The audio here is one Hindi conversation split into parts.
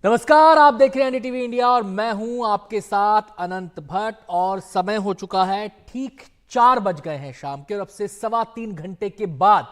नमस्कार, आप देख रहे हैं एनडीटीवी इंडिया और मैं हूं आपके साथ अनंत भट्ट। और समय हो चुका है, ठीक 4 बज गए हैं शाम के, और अब से 3.25 घंटे के बाद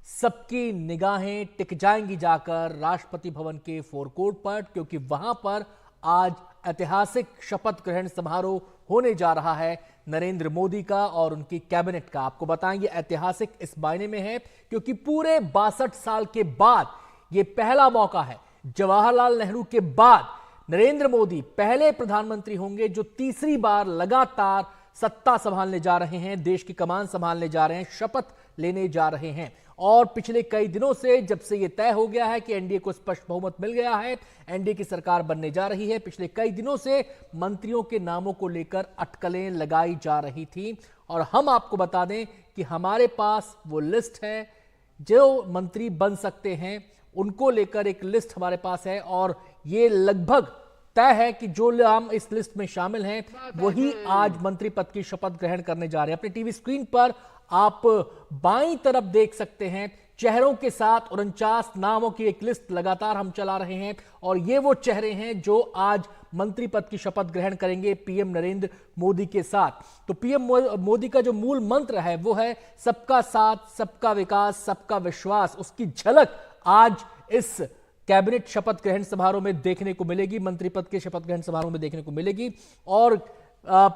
सबकी निगाहें टिक जाएंगी जाकर राष्ट्रपति भवन के फोरकोर्ट पर, क्योंकि वहां पर आज ऐतिहासिक शपथ ग्रहण समारोह होने जा रहा है नरेंद्र मोदी का और उनकी कैबिनेट का। आपको बताएंगे ऐतिहासिक इस मायने में है क्योंकि पूरे 62 साल के बाद यह पहला मौका है, जवाहरलाल नेहरू के बाद नरेंद्र मोदी पहले प्रधानमंत्री होंगे जो तीसरी बार लगातार सत्ता संभालने जा रहे हैं, देश की कमान संभालने जा रहे हैं, शपथ लेने जा रहे हैं। और पिछले कई दिनों से, जब से यह तय हो गया है कि एनडीए को स्पष्ट बहुमत मिल गया है, एनडीए की सरकार बनने जा रही है, पिछले कई दिनों से मंत्रियों के नामों को लेकर अटकलें लगाई जा रही थी। और हम आपको बता दें कि हमारे पास वो लिस्ट है जो मंत्री बन सकते हैं, उनको लेकर एक लिस्ट हमारे पास है और ये लगभग तय है कि जो नाम इस लिस्ट में शामिल हैं वही आज मंत्री पद की शपथ ग्रहण करने जा रहे हैं। अपने टीवी स्क्रीन पर आप बाईं तरफ देख सकते हैं चेहरों के साथ 49 नामों की एक लिस्ट लगातार हम चला रहे हैं और ये वो चेहरे हैं जो आज मंत्री पद की शपथ ग्रहण करेंगे पीएम नरेंद्र मोदी के साथ। तो पीएम मोदी का जो मूल मंत्र है वो है सबका साथ, सबका विकास, सबका विश्वास। उसकी झलक आज इस कैबिनेट शपथ ग्रहण समारोह में देखने को मिलेगी, मंत्री पद के शपथ ग्रहण समारोह में देखने को मिलेगी। और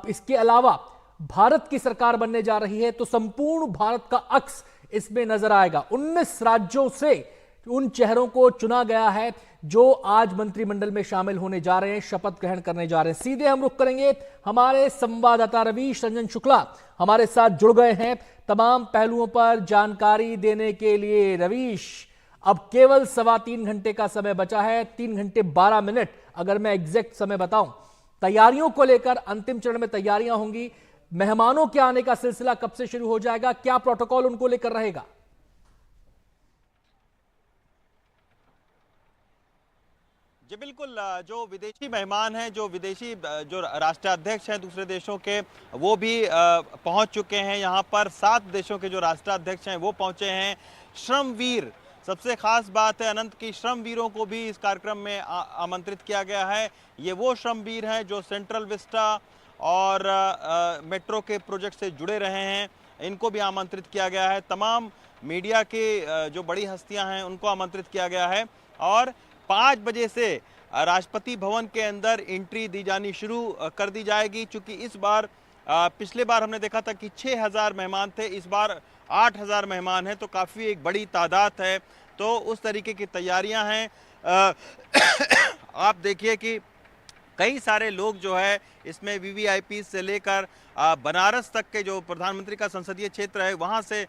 इसके अलावा भारत की सरकार बनने जा रही है तो संपूर्ण भारत का अक्स इसमें नजर आएगा। 19 राज्यों से उन चेहरों को चुना गया है जो आज मंत्रिमंडल में शामिल होने जा रहे हैं, शपथ ग्रहण करने जा रहे हैं। सीधे हम रुख करेंगे, हमारे संवाददाता रवीश रंजन शुक्ला हमारे साथ जुड़ गए हैं तमाम पहलुओं पर जानकारी देने के लिए। रवीश, अब केवल 3.25 घंटे का समय बचा है, 3 घंटे 12 मिनट अगर मैं एग्जैक्ट समय बताऊं। तैयारियों को लेकर अंतिम चरण में तैयारियां होंगी, मेहमानों के आने का सिलसिला कब से शुरू हो जाएगा, क्या प्रोटोकॉल उनको लेकर रहेगा? जी बिल्कुल, जो विदेशी मेहमान हैं, जो विदेशी जो राष्ट्राध्यक्ष हैं दूसरे देशों के, वो भी पहुंच चुके हैं यहाँ पर। 7 देशों के जो राष्ट्राध्यक्ष हैं वो पहुंचे हैं। श्रमवीर, सबसे खास बात है अनंत की, श्रमवीरों को भी इस कार्यक्रम में आमंत्रित किया गया है। ये वो श्रमवीर हैं जो सेंट्रल विस्टा और मेट्रो के प्रोजेक्ट से जुड़े रहे हैं, इनको भी आमंत्रित किया गया है। तमाम मीडिया के जो बड़ी हस्तियां हैं उनको आमंत्रित किया गया है और 5 बजे से राष्ट्रपति भवन के अंदर एंट्री दी जानी शुरू कर दी जाएगी। चूंकि इस बार पिछले बार हमने देखा था कि 6,000 मेहमान थे, इस बार 8,000 मेहमान हैं, तो काफ़ी एक बड़ी तादाद है। तो उस तरीके की तैयारियां हैं। आप देखिए कि कई सारे लोग जो है इसमें वीवीआईपी से लेकर बनारस तक के जो प्रधानमंत्री का संसदीय क्षेत्र है वहाँ से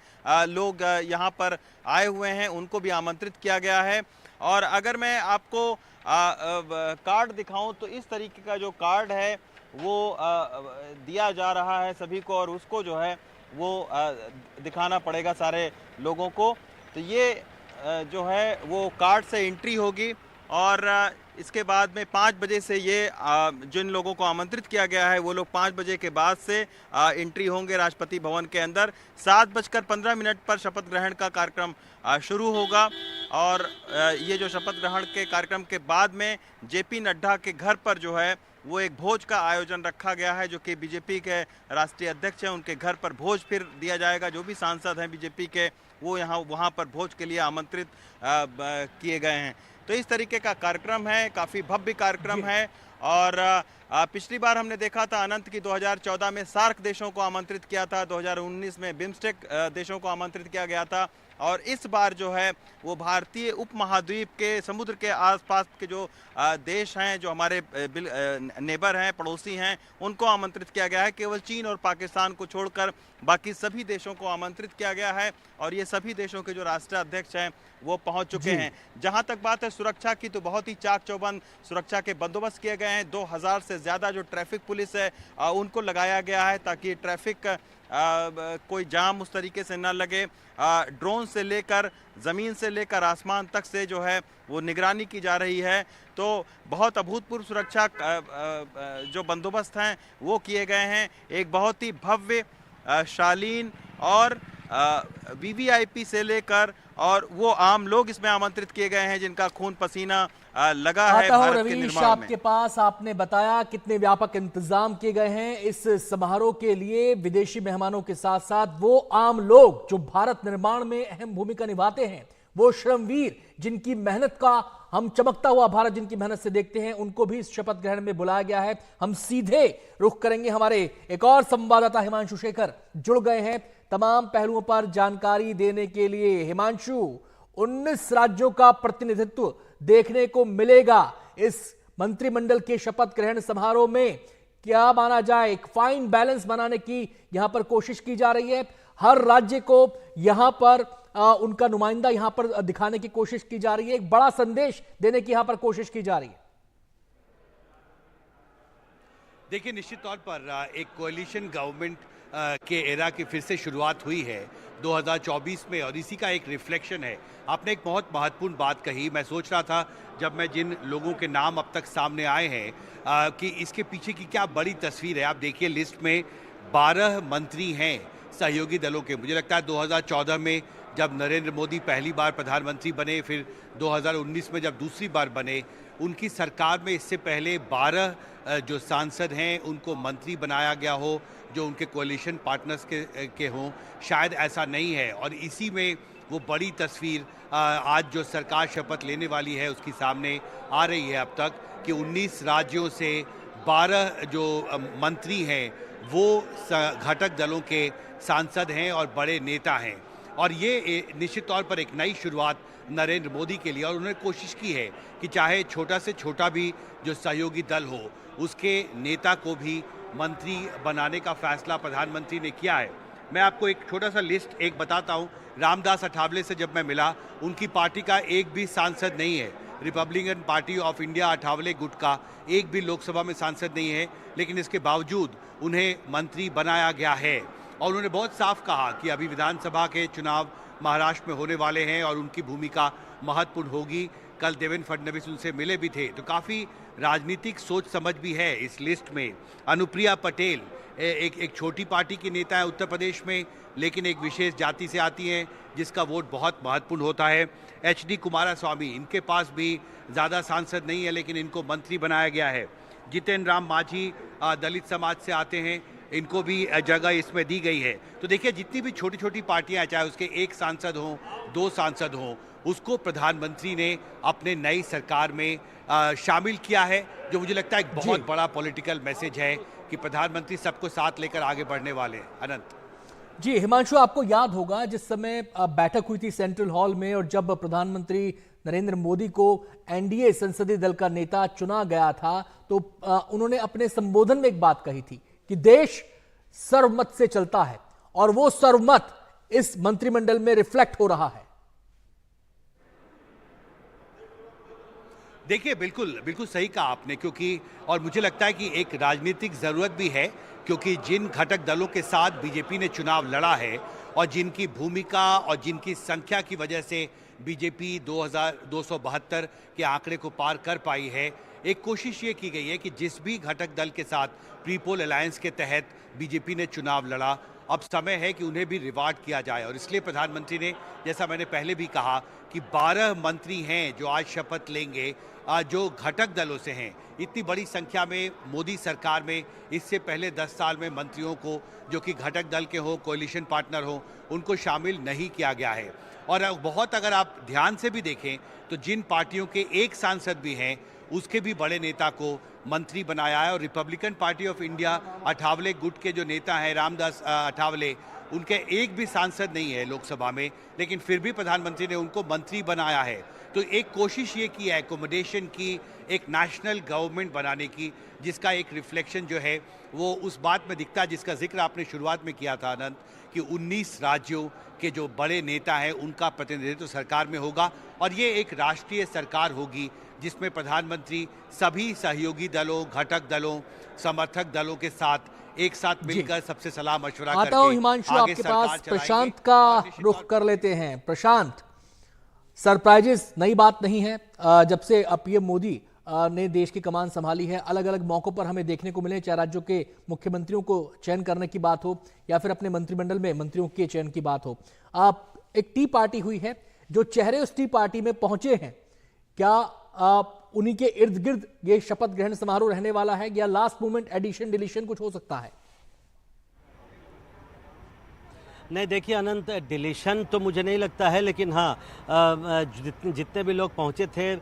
लोग यहाँ पर आए हुए हैं, उनको भी आमंत्रित किया गया है। और अगर मैं आपको कार्ड दिखाऊं तो इस तरीके का जो कार्ड है वो दिया जा रहा है सभी को और उसको जो है वो दिखाना पड़ेगा सारे लोगों को। तो ये जो है वो कार्ड से एंट्री होगी और इसके बाद में 5 बजे से ये जिन लोगों को आमंत्रित किया गया है वो लोग 5 बजे के बाद से एंट्री होंगे राष्ट्रपति भवन के अंदर। 7:15 पर शपथ ग्रहण का कार्यक्रम शुरू होगा और ये जो शपथ ग्रहण के कार्यक्रम के बाद में जेपी नड्डा के घर पर जो है वो एक भोज का आयोजन रखा गया है, जो कि बीजेपी के राष्ट्रीय अध्यक्ष हैं, उनके घर पर भोज फिर दिया जाएगा। जो भी सांसद हैं बीजेपी के वो वहाँ पर भोज के लिए आमंत्रित किए गए हैं। तो इस तरीके का कार्यक्रम है, काफ़ी भव्य कार्यक्रम है। और पिछली बार हमने देखा था अनंत की 2014 में सार्क देशों को आमंत्रित किया था, 2019 में बिम्स्टेक देशों को आमंत्रित किया गया था और इस बार जो है वो भारतीय उपमहाद्वीप के समुद्र के आसपास के जो देश हैं, जो हमारे नेबर हैं, पड़ोसी हैं, उनको आमंत्रित किया गया है। केवल चीन और पाकिस्तान को छोड़कर बाकी सभी देशों को आमंत्रित किया गया है और ये सभी देशों के जो राष्ट्राध्यक्ष हैं वो पहुंच चुके हैं। जहां तक बात है सुरक्षा की, तो बहुत ही चाक चौबंद सुरक्षा के बंदोबस्त किए गए हैं। 2000 से ज़्यादा जो ट्रैफिक पुलिस है उनको लगाया गया है ताकि ट्रैफिक कोई जाम उस तरीके से न लगे। ड्रोन से लेकर ज़मीन से लेकर आसमान तक से जो है वो निगरानी की जा रही है। तो बहुत अभूतपूर्व सुरक्षा जो बंदोबस्त हैं वो किए गए हैं। एक बहुत ही भव्य, शालीन और वीवीआईपी से लेकर और वो आम लोग इसमें आमंत्रित किए गए हैं जिनका खून पसीना लगा है आता हूं भारत के रवीश निर्माण में। आपके पास। आपने बताया कितने व्यापक इंतजाम किए गए हैं इस समारोह के लिए। विदेशी मेहमानों के साथ साथ वो आम लोग जो भारत निर्माण में अहम भूमिका निभाते हैं, वो श्रमवीर जिनकी मेहनत का हम चमकता हुआ भारत जिनकी मेहनत से देखते हैं, उनको भी इस शपथ ग्रहण में बुलाया गया है। हम सीधे रुख करेंगे, हमारे एक और संवाददाता हिमांशु शेखर जुड़ गए हैं तमाम पहलुओं पर जानकारी देने के लिए। हिमांशु, 19 राज्यों का प्रतिनिधित्व देखने को मिलेगा इस मंत्रिमंडल के शपथ ग्रहण समारोह में। क्या माना जाए, एक फाइन बैलेंस बनाने की यहां पर कोशिश की जा रही है। हर राज्य को यहां पर उनका नुमाइंदा यहां पर दिखाने की कोशिश की जा रही है, एक बड़ा संदेश देने की यहां पर कोशिश की जा रही है। देखिए, निश्चित तौर पर एक कोalition गवर्नमेंट के एरा की फिर से शुरुआत हुई है 2024 में, और इसी का एक रिफ्लेक्शन है। आपने एक बहुत महत्वपूर्ण बात कही। मैं सोच रहा था जब मैं जिन लोगों के नाम अब तक सामने आए हैं कि इसके पीछे की क्या बड़ी तस्वीर है। आप देखिए, लिस्ट में 12 मंत्री हैं सहयोगी दलों के। मुझे लगता है 2014 में जब नरेंद्र मोदी पहली बार प्रधानमंत्री बने, फिर 2019 में जब दूसरी बार बने, उनकी सरकार में इससे पहले 12 जो सांसद हैं उनको मंत्री बनाया गया हो जो उनके कोalition पार्टनर्स के हों। शायद ऐसा नहीं है, और इसी में वो बड़ी तस्वीर आज जो सरकार शपथ लेने वाली है उसकी सामने आ रही है अब तक कि 19 राज्यों से 12 जो मंत्री हैं वो घटक दलों के सांसद हैं और बड़े नेता हैं। और ये निश्चित तौर पर एक नई शुरुआत नरेंद्र मोदी के लिए, और उन्होंने कोशिश की है कि चाहे छोटा से छोटा भी जो सहयोगी दल हो उसके नेता को भी मंत्री बनाने का फैसला प्रधानमंत्री ने किया है। मैं आपको एक छोटा सा लिस्ट एक बताता हूँ। रामदास अठावले से जब मैं मिला, उनकी पार्टी का एक भी सांसद नहीं है। Republican party of India Athawale गुट का एक भी लोकसभा में सांसद नहीं है, लेकिन इसके बावजूद उन्हें मंत्री बनाया गया है। और उन्होंने बहुत साफ कहा कि अभी विधानसभा के चुनाव महाराष्ट्र में होने वाले हैं और उनकी भूमिका महत्वपूर्ण होगी। कल देवेंद्र फडणवीस उनसे मिले भी थे, तो काफ़ी राजनीतिक सोच समझ भी है इस लिस्ट में। अनुप्रिया पटेल एक छोटी पार्टी की नेता है उत्तर प्रदेश में, लेकिन एक विशेष जाति से आती हैं जिसका वोट बहुत महत्वपूर्ण होता है। HD कुमारस्वामी, इनके पास भी ज़्यादा सांसद नहीं है, लेकिन इनको मंत्री बनाया गया है। जितेंद्र राम मांझी दलित समाज से आते हैं, इनको भी जगह इसमें दी गई है। तो देखिए, जितनी भी छोटी छोटी पार्टियां, चाहे उसके एक सांसद हों, 2 सांसद हों, उसको प्रधानमंत्री ने अपने नई सरकार में शामिल किया है, जो मुझे लगता है एक बहुत बड़ा पॉलिटिकल मैसेज है कि प्रधानमंत्री सबको साथ लेकर आगे बढ़ने वाले हैं। अनंत जी, हिमांशु, आपको याद होगा जिस समय बैठक हुई थी सेंट्रल हॉल में, और जब प्रधानमंत्री नरेंद्र मोदी को NDA संसदीय दल का नेता चुना गया था, तो उन्होंने अपने संबोधन में एक बात कही थी कि देश सर्वमत से चलता है, और वो सर्वमत इस मंत्रिमंडल में रिफ्लेक्ट हो रहा है। देखिए, बिल्कुल बिल्कुल सही कहा आपने, क्योंकि और मुझे लगता है कि एक राजनीतिक ज़रूरत भी है, क्योंकि जिन घटक दलों के साथ बीजेपी ने चुनाव लड़ा है और जिनकी भूमिका और जिनकी संख्या की वजह से बीजेपी 272 के आंकड़े को पार कर पाई है, एक कोशिश ये की गई है कि जिस भी घटक दल के साथ प्रीपोल अलायंस के तहत बीजेपी ने चुनाव लड़ा, अब समय है कि उन्हें भी रिवार्ड किया जाए। और इसलिए प्रधानमंत्री ने, जैसा मैंने पहले भी कहा, कि 12 मंत्री हैं जो आज शपथ लेंगे जो घटक दलों से हैं। इतनी बड़ी संख्या में मोदी सरकार में इससे पहले 10 साल में मंत्रियों को जो कि घटक दल के हों, कोalition पार्टनर हों, उनको शामिल नहीं किया गया है। और बहुत अगर आप ध्यान से भी देखें तो जिन पार्टियों के एक सांसद भी हैं उसके भी बड़े नेता को मंत्री बनाया है। और Republican party of India Athawale गुट के जो नेता हैं रामदास अठावले, उनके एक भी सांसद नहीं है लोकसभा में, लेकिन फिर भी प्रधानमंत्री ने उनको मंत्री बनाया है। तो एक कोशिश ये की है एकोमोडेशन की, एक नेशनल गवर्नमेंट बनाने की, जिसका एक रिफ्लेक्शन जो है वो उस बात में दिखता है जिसका जिक्र आपने शुरुआत में किया था अनंत, कि 19 राज्यों के जो बड़े नेता हैं उनका प्रतिनिधित्व सरकार में होगा। और ये एक राष्ट्रीय सरकार होगी जिसमें प्रधानमंत्री सभी सहयोगी दलों, घटक दलों, समर्थक दलों के साथ एक साथ मिलकर सबसे सलाह मशवरा करके आता हूं हिमांशु आपके पास। प्रशांत का रुख कर लेते हैं। प्रशांत, सरप्राइजेस नई बात नहीं है। जब से PM मोदी ने देश की कमान संभाली है, अलग अलग मौकों पर हमें देखने को मिले, चाहे राज्यों के मुख्यमंत्रियों को चयन करने की बात हो या फिर अपने मंत्रिमंडल में मंत्रियों के चयन की बात हो। एक टी पार्टी हुई है, जो चेहरे उस टी पार्टी में पहुंचे हैं, क्या उन्हीं के इर्द गिर्द ये शपथ ग्रहण समारोह रहने वाला है, या लास्ट मोमेंट एडिशन डिलीशन कुछ हो सकता है? नहीं, देखिए अनंत, डिलीशन तो मुझे नहीं लगता है, लेकिन हाँ, जितने भी लोग पहुंचे थे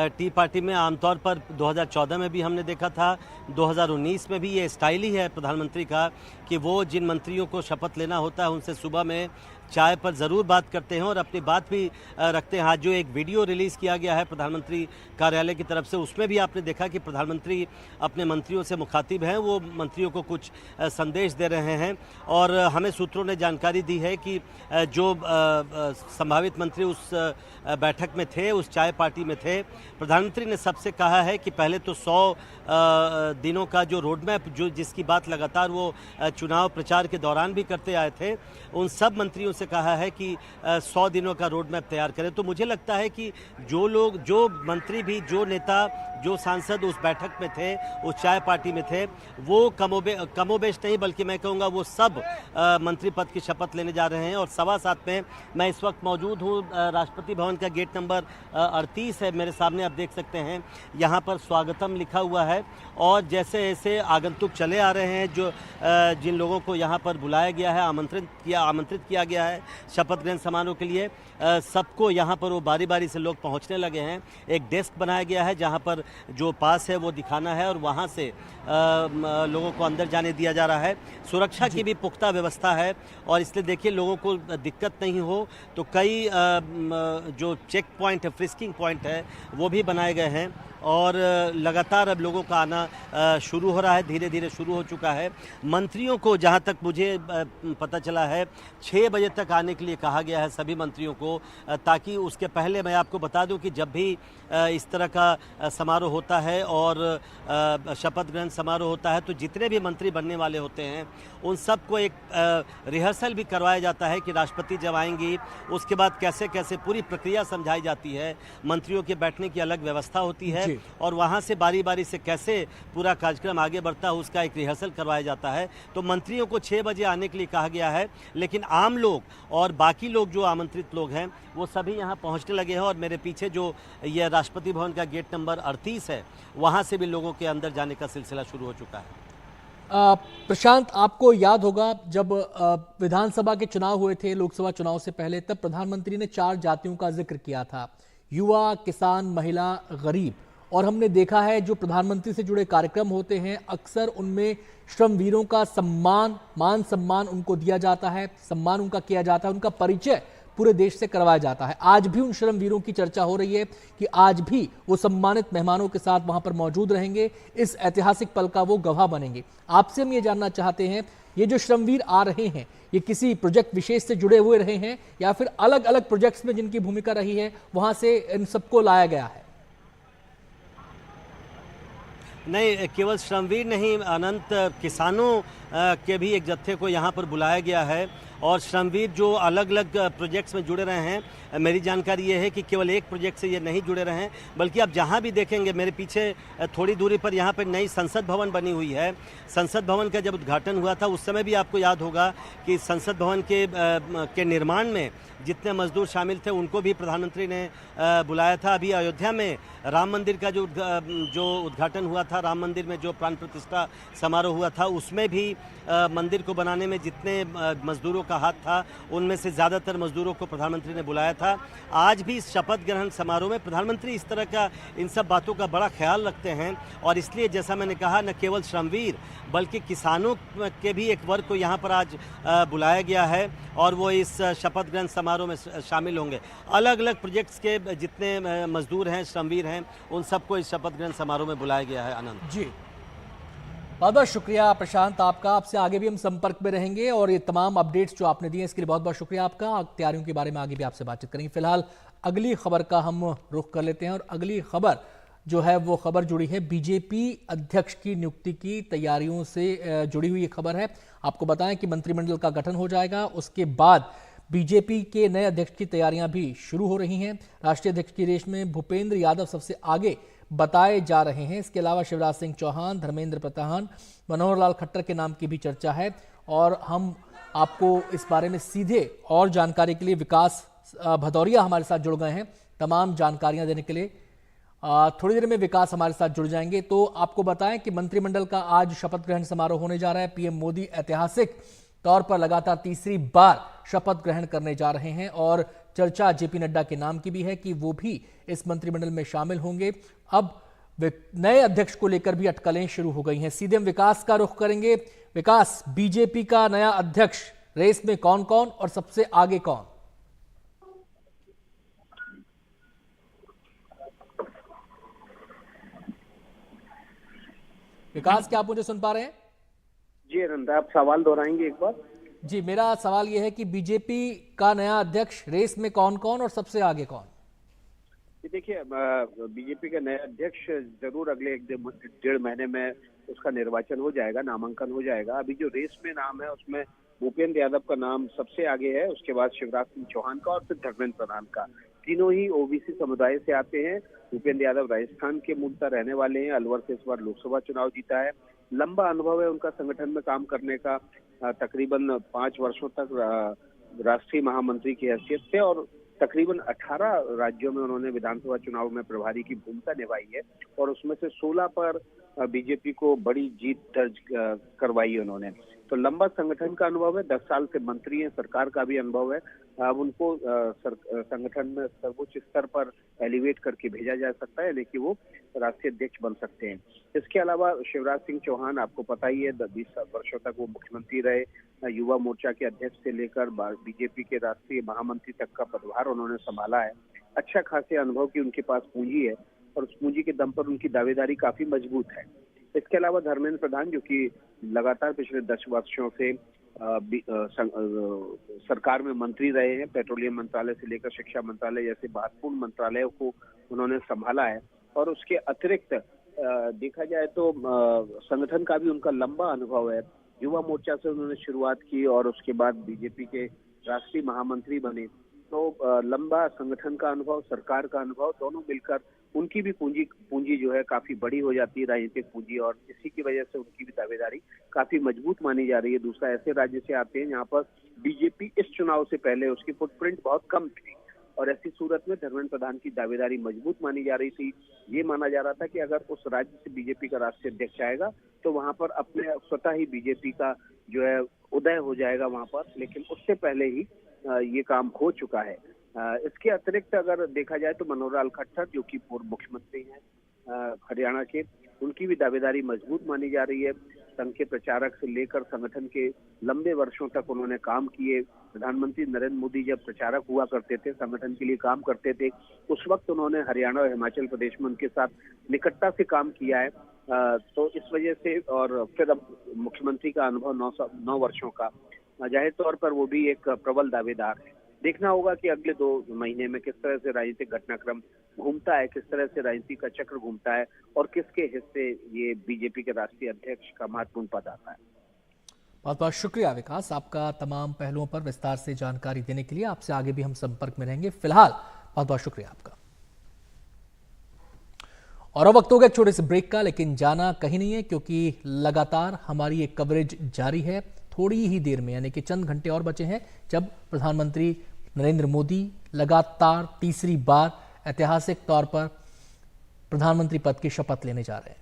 टी पार्टी में, आमतौर पर 2014 में भी हमने देखा था, 2019 में भी ये स्टाइल ही है प्रधानमंत्री का कि वो जिन मंत्रियों को शपथ लेना होता है उनसे सुबह में चाय पर ज़रूर बात करते हैं और अपनी बात भी रखते हैं। आज जो एक वीडियो रिलीज़ किया गया है प्रधानमंत्री कार्यालय की तरफ से, उसमें भी आपने देखा कि प्रधानमंत्री अपने मंत्रियों से मुखातिब हैं, वो मंत्रियों को कुछ संदेश दे रहे हैं। और हमें सूत्रों ने जानकारी दी है कि जो संभावित मंत्री उस बैठक में थे, उस चाय पार्टी में थे, प्रधानमंत्री ने सबसे कहा है कि पहले तो 100 दिनों का जो रोड मैप, जो जिसकी बात लगातार वो चुनाव प्रचार के दौरान भी करते आए थे, उन सब मंत्रियों से कहा है कि 100 दिनों का रोड मैप तैयार करें। तो मुझे लगता है कि जो लोग, जो मंत्री भी, जो नेता, जो सांसद उस बैठक में थे, उस चाय पार्टी में थे, वो कमोबेश नहीं बल्कि मैं कहूँगा वो सब मंत्री पद की शपथ लेने जा रहे हैं। और 7:15 में मैं इस वक्त मौजूद हूँ राष्ट्रपति भवन का गेट नंबर 38 है मेरे सामने, आप देख सकते हैं यहाँ पर स्वागतम लिखा हुआ है। और जैसे जैसे आगंतुक चले आ रहे हैं, जो जिन लोगों को यहाँ पर बुलाया गया है, आमंत्रित किया गया है शपथ ग्रहण समारोह के लिए, सबको यहाँ पर वो बारी बारी से लोग पहुँचने लगे हैं। एक डेस्क बनाया गया है जहाँ पर जो पास है वो दिखाना है और वहाँ से लोगों को अंदर जाने दिया जा रहा है। सुरक्षा की भी पुख्ता व्यवस्था है और इसलिए देखिए लोगों को दिक्कत नहीं हो तो कई जो चेक पॉइंट है, फ्रिस्किंग पॉइंट है, वो भी बनाए गए हैं और लगातार अब लोगों का आना शुरू हो रहा है, धीरे धीरे शुरू हो चुका है। मंत्रियों को जहां तक मुझे पता चला है 6 बजे तक आने के लिए कहा गया है सभी मंत्रियों को, ताकि उसके पहले मैं आपको बता दूं कि जब भी इस तरह का समारोह होता है और शपथ ग्रहण समारोह होता है तो जितने भी मंत्री बनने वाले होते हैं उन सबको एक रिहर्सल भी करवाया जाता है कि राष्ट्रपति जब आएंगी उसके बाद कैसे कैसे पूरी प्रक्रिया समझाई जाती है, मंत्रियों के बैठने की अलग व्यवस्था होती है और वहाँ से बारी बारी से कैसे पूरा कार्यक्रम आगे बढ़ता है उसका एक रिहर्सल करवाया जाता है। तो मंत्रियों को 6 बजे आने के लिए कहा गया है, लेकिन आम लोग और बाकी लोग जो आमंत्रित लोग हैं वो सभी यहाँ पहुँचने लगे हैं। और मेरे पीछे जो यह राष्ट्रपति भवन का गेट नंबर 38 है, वहाँ से भी लोगों के अंदर जाने का सिलसिला शुरू हो चुका है। प्रशांत, आपको याद होगा जब विधानसभा के चुनाव हुए थे, लोकसभा चुनाव से पहले, तब प्रधानमंत्री ने 4 जातियों का जिक्र किया था, युवा, किसान, महिला, गरीब। और हमने देखा है जो प्रधानमंत्री से जुड़े कार्यक्रम होते हैं अक्सर उनमें श्रमवीरों का मान सम्मान उनको दिया जाता है, सम्मान उनका किया जाता है, उनका परिचय पूरे देश से करवाया जाता है। आज भी उन श्रमवीरों की चर्चा हो रही है कि आज भी वो सम्मानित मेहमानों के साथ वहां पर मौजूद रहेंगे, इस ऐतिहासिक पल का वो गवाह बनेंगे। आपसे हम ये जानना चाहते हैं, ये जो श्रमवीर आ रहे हैं ये किसी प्रोजेक्ट विशेष से जुड़े हुए रहे हैं या फिर अलग अलग प्रोजेक्ट्स में जिनकी भूमिका रही है वहां से इन सबको लाया गया है? नहीं, केवल श्रमवीर नहीं अनंत, किसानों के भी एक जत्थे को यहाँ पर बुलाया गया है और श्रमवीर जो अलग अलग प्रोजेक्ट्स में जुड़े रहे हैं, मेरी जानकारी ये है कि केवल एक प्रोजेक्ट से ये नहीं जुड़े रहे हैं, बल्कि आप जहाँ भी देखेंगे मेरे पीछे थोड़ी दूरी पर यहाँ पर नई संसद भवन बनी हुई है। संसद भवन का जब उद्घाटन हुआ था उस समय भी आपको याद होगा कि संसद भवन के निर्माण में जितने मजदूर शामिल थे उनको भी प्रधानमंत्री ने बुलाया था। अभी अयोध्या में राम मंदिर का जो उद्घाटन हुआ था, राम मंदिर में जो प्राण प्रतिष्ठा समारोह हुआ था, उसमें भी मंदिर को बनाने में जितने मजदूरों का हाथ था उनमें से ज़्यादातर मजदूरों को प्रधानमंत्री ने बुलाया था। आज भी इस शपथ ग्रहण समारोह में प्रधानमंत्री इस तरह का, इन सब बातों का बड़ा ख्याल रखते हैं और इसलिए जैसा मैंने कहा, न केवल श्रमवीर बल्कि किसानों के भी एक वर्ग को यहाँ पर आज बुलाया गया है और वो इस शपथ ग्रहण समारोह में शामिल होंगे। अलग अलग प्रोजेक्ट्स के जितने मजदूर हैं, श्रमवीर हैं, उन सबको इस शपथ ग्रहण समारोह में बुलाया गया है। आनंद जी, बहुत बहुत शुक्रिया प्रशांत आपका। आपसे आगे भी हम संपर्क में रहेंगे और ये तमाम अपडेट्स जो आपने दिए इसके लिए बहुत बहुत शुक्रिया आपका। तैयारियों के बारे में आगे भी आपसे बातचीत करेंगे। फिलहाल अगली खबर का हम रुख कर लेते हैं और अगली खबर जो है वो खबर जुड़ी है बीजेपी अध्यक्ष की नियुक्ति की तैयारियों से जुड़ी हुई ये खबर है। आपको बताएं कि मंत्रिमंडल का गठन हो जाएगा, उसके बाद बीजेपी के नए अध्यक्ष की तैयारियां भी शुरू हो रही हैं। राष्ट्रीय अध्यक्ष की रेस में भूपेंद्र यादव सबसे आगे बताए जा रहे हैं। इसके अलावा शिवराज सिंह चौहान, धर्मेंद्र प्रधान, मनोहर लाल खट्टर के नाम की भी चर्चा है और हम आपको इस बारे में सीधे और जानकारी के लिए विकास भदौरिया हमारे साथ जुड़ गए हैं तमाम जानकारियां देने के लिए। थोड़ी देर में विकास हमारे साथ जुड़ जाएंगे। तो आपको बताएं कि मंत्रिमंडल का आज शपथ ग्रहण समारोह होने जा रहा है। पीएम मोदी ऐतिहासिक तौर पर लगातार तीसरी बार शपथ ग्रहण करने जा रहे हैं और चर्चा जेपी नड्डा के नाम की भी है कि वो भी इस मंत्रिमंडल में शामिल होंगे। अब नए अध्यक्ष को लेकर भी अटकलें शुरू हो गई हैं। सीधे हम विकास का रुख करेंगे। विकास, बीजेपी का नया अध्यक्ष, रेस में कौन कौन और सबसे आगे कौन? विकास, क्या आप मुझे सुन पा रहे हैं? जी अनंत, आप सवाल दोहराएंगे एक बार? जी, मेरा सवाल यह है कि बीजेपी का नया अध्यक्ष, रेस में कौन कौन और सबसे आगे कौन? देखिए, बीजेपी का नया अध्यक्ष जरूर अगले 1-1.5 महीने में उसका निर्वाचन हो जाएगा, नामांकन हो जाएगा। अभी जो रेस में नाम है उसमें भूपेंद्र यादव का नाम सबसे आगे है, उसके बाद शिवराज सिंह चौहान का और फिर धर्मेंद्र प्रधान का। तीनों ही ओबीसी समुदाय से आते हैं। भूपेंद्र यादव राजस्थान के मूलतः रहने वाले हैं, अलवर से इस बार लोकसभा चुनाव जीता है। लंबा अनुभव है उनका संगठन में काम करने का, तकरीबन 5 वर्षों तक राष्ट्रीय महामंत्री की हैसियत से और तकरीबन 18 राज्यों में उन्होंने विधानसभा चुनाव में प्रभारी की भूमिका निभाई है और उसमें से 16 पर बीजेपी को बड़ी जीत दर्ज करवाई उन्होंने। तो लंबा संगठन का अनुभव है, 10 साल से मंत्री हैं, सरकार का भी अनुभव है। अब उनको संगठन में सर्वोच्च स्तर पर एलिवेट करके भेजा जा सकता है, यानी कि वो राष्ट्रीय अध्यक्ष बन सकते हैं। इसके अलावा शिवराज सिंह चौहान, आपको पता ही है, 20 वर्षों तक वो मुख्यमंत्री रहे। युवा मोर्चा के अध्यक्ष से लेकर बीजेपी के राष्ट्रीय महामंत्री तक का पदभार उन्होंने संभाला है। अच्छा खासे अनुभव की उनके पास पूंजी है और उस पूंजी के दम पर उनकी दावेदारी काफी मजबूत है। इसके अलावा धर्मेंद्र प्रधान, जो कि लगातार पिछले 10 वर्षों से सरकार में मंत्री रहे हैं, पेट्रोलियम मंत्रालय से लेकर शिक्षा मंत्रालय जैसे महत्वपूर्ण मंत्रालयों को उन्होंने संभाला है। और उसके अतिरिक्त देखा जाए तो संगठन का भी उनका लंबा अनुभव है। युवा मोर्चा से उन्होंने शुरुआत की और उसके बाद बीजेपी के राष्ट्रीय महामंत्री बने। तो लंबा संगठन का अनुभव, सरकार का अनुभव, दोनों मिलकर उनकी भी पूंजी जो है काफी बड़ी हो जाती है, राजनीतिक पूंजी, और इसी की वजह से उनकी भी दावेदारी काफी मजबूत मानी जा रही है। दूसरा, ऐसे राज्य से आते हैं जहाँ पर बीजेपी इस चुनाव से पहले उसकी फुटप्रिंट बहुत कम थी और ऐसी सूरत में धर्मेंद्र प्रधान की दावेदारी मजबूत मानी जा रही थी। ये माना जा रहा था कि अगर उस राज्य से बीजेपी का राष्ट्रीय अध्यक्ष आएगा तो वहां पर अपने स्वतः ही बीजेपी का जो है उदय हो जाएगा वहां पर, लेकिन उससे पहले ही ये काम हो चुका है। इसके अतिरिक्त अगर देखा जाए तो मनोहर लाल खट्टर, जो कि पूर्व मुख्यमंत्री हैं हरियाणा के, उनकी भी दावेदारी मजबूत मानी जा रही है। संघ के प्रचारक से लेकर संगठन के लंबे वर्षों तक उन्होंने काम किए। प्रधानमंत्री नरेंद्र मोदी जब प्रचारक हुआ करते थे, संगठन के लिए काम करते थे, उस वक्त उन्होंने हरियाणा और हिमाचल प्रदेश में उनके साथ निकटता से काम किया है। तो इस वजह से, और फिर अब मुख्यमंत्री का अनुभव 9 वर्षों का, जाहिर तौर पर वो भी एक प्रबल दावेदार है। देखना होगा कि अगले 2 महीने में किस तरह से राजनीतिक घटनाक्रम घूमता है, किस तरह से राजनीति का चक्र घूमता है और किसके हिस्से ये बीजेपी के राष्ट्रीय अध्यक्ष का महत्वपूर्ण पद आता है। बहुत बहुत शुक्रिया विकास, आपका तमाम पहलुओं पर विस्तार से जानकारी देने के लिए। आपसे आगे भी हम संपर्क में रहेंगे। फिलहाल बहुत बहुत शुक्रिया आपका। और अब वक्त हो गया छोटे से ब्रेक का, लेकिन जाना कहीं नहीं है क्योंकि लगातार हमारी एक कवरेज जारी है। थोड़ी ही देर में, यानी कि चंद घंटे और बचे हैं, जब प्रधानमंत्री नरेंद्र मोदी लगातार तीसरी बार ऐतिहासिक तौर पर प्रधानमंत्री पद की शपथ लेने जा रहे हैं।